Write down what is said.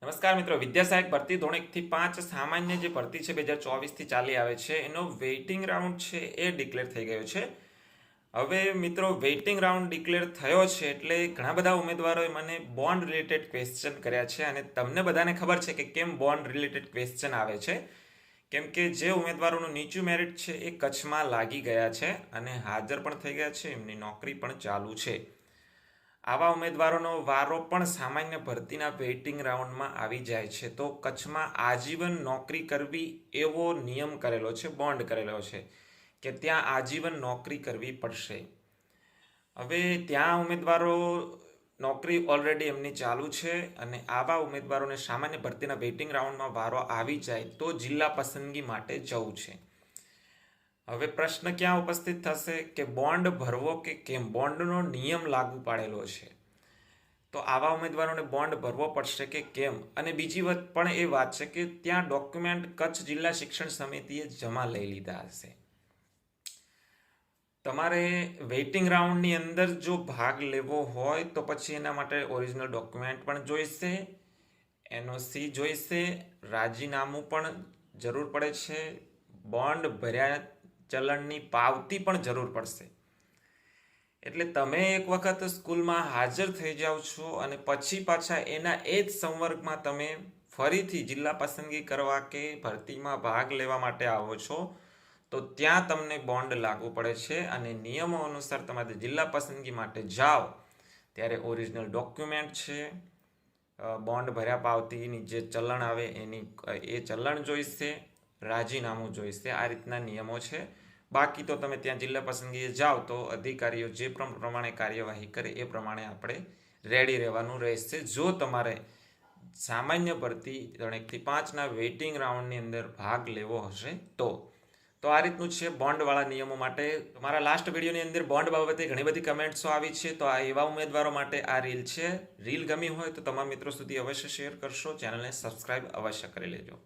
નમસ્કાર મિત્રો, વિદ્યા સહાયક ભરતી ધોરણ 1 થી 5 સામાન્ય જે ભરતી છે 2024 થી ચાલી આવે છે એનો વેઇટિંગ રાઉન્ડ છે એ ડિક્લેર થઈ ગયો છે. હવે મિત્રો વેઇટિંગ રાઉન્ડ ડિક્લેર થયો છે એટલે ઘણા બધા ઉમેદવારોએ મને બોન્ડ રિલેટેડ ક્વેશ્ચન કર્યા છે અને તમને બધાને ખબર છે કે કેમ બોન્ડ રિલેટેડ ક્વેશ્ચન આવે છે. કેમ કે જે ઉમેદવારોનું નીચું મેરિટ છે એ કચ્છમાં લાગી ગયા છે અને હાજર પણ થઈ ગયા છે, એમની નોકરી પણ ચાલુ છે. આવા ઉમેદવારોનો વારો પણ સામાન્ય ભરતીના વેઇટિંગ રાઉન્ડમાં આવી જાય છે. તો કચ્છમાં આજીવન નોકરી કરવી એવો નિયમ કરેલો છે, બોન્ડ કરેલો છે કે ત્યાં આજીવન નોકરી કરવી પડશે. હવે ત્યાં ઉમેદવારો નોકરી ઓલરેડી એમની ચાલુ છે અને આવા ઉમેદવારોને સામાન્ય ભરતીના વેઇટિંગ રાઉન્ડમાં વારો આવી જાય તો જિલ્લા પસંદગી માટે જવું છે. હવે પ્રશ્ન ક્યાં ઉપસ્થિત થશે કે બોન્ડ ભરવો કે કેમ? બોન્ડનો નિયમ લાગુ પાડેલો છે તો આવા ઉમેદવારોને બોન્ડ ભરવો પડશે કે કેમ? અને બીજી વાત પણ એ વાત છે કે ત્યાં ડોક્યુમેન્ટ કચ્છ જિલ્લા શિક્ષણ સમિતિએ જમા લઈ લીધા હશે. તમારે વેઇટિંગ રાઉન્ડની અંદર જો ભાગ લેવો હોય તો પછી એના માટે ઓરિજિનલ ડોક્યુમેન્ટ પણ જોઈશે, એનઓસી જોઈશે, રાજીનામું પણ જરૂર પડે છે, બોન્ડ ભર્યા ચલણની પાવતી પણ જરૂર પડશે. એટલે તમે એક વખત સ્કૂલમાં હાજર થઈ જાઓ છો અને પછી પાછા એના એ જ સંવર્ગમાં તમે ફરીથી જિલ્લા પસંદગી કરવા કે ભરતીમાં ભાગ લેવા માટે આવો છો તો ત્યાં તમને બોન્ડ લાગુ પડે છે અને નિયમો અનુસાર તમારે જિલ્લા પસંદગી માટે જાઓ ત્યારે ઓરિજિનલ ડોક્યુમેન્ટ છે, બોન્ડ ભર્યા પાવતીની જે ચલણ આવે એ ચલણ જોઈશે, રાજીનામું જોઈશે. આ રીતના નિયમો છે. બાકી તો તમે ત્યાં જિલ્લા પસંદગીએ જાઓ તો અધિકારીઓ જે પ્રમાણે કાર્યવાહી કરે એ પ્રમાણે આપણે રેડી રહેવાનું રહેશે. જો તમારે સામાન્ય ભરતી ધોરણ 1 થી 5ના વેઇટિંગ રાઉન્ડની અંદર ભાગ લેવો હશે તો આ રીતનું છે બોન્ડવાળા નિયમો માટે. તમારા લાસ્ટ વિડીયોની અંદર બોન્ડ બાબતે ઘણી બધી કમેન્ટ્સો આવી છે તો આ એવા ઉમેદવારો માટે આ રીલ છે. રીલ ગમી હોય તો તમારા મિત્રો સુધી અવશ્ય શેર કરશો, ચેનલને સબસ્ક્રાઈબ અવશ્ય કરી લેજો.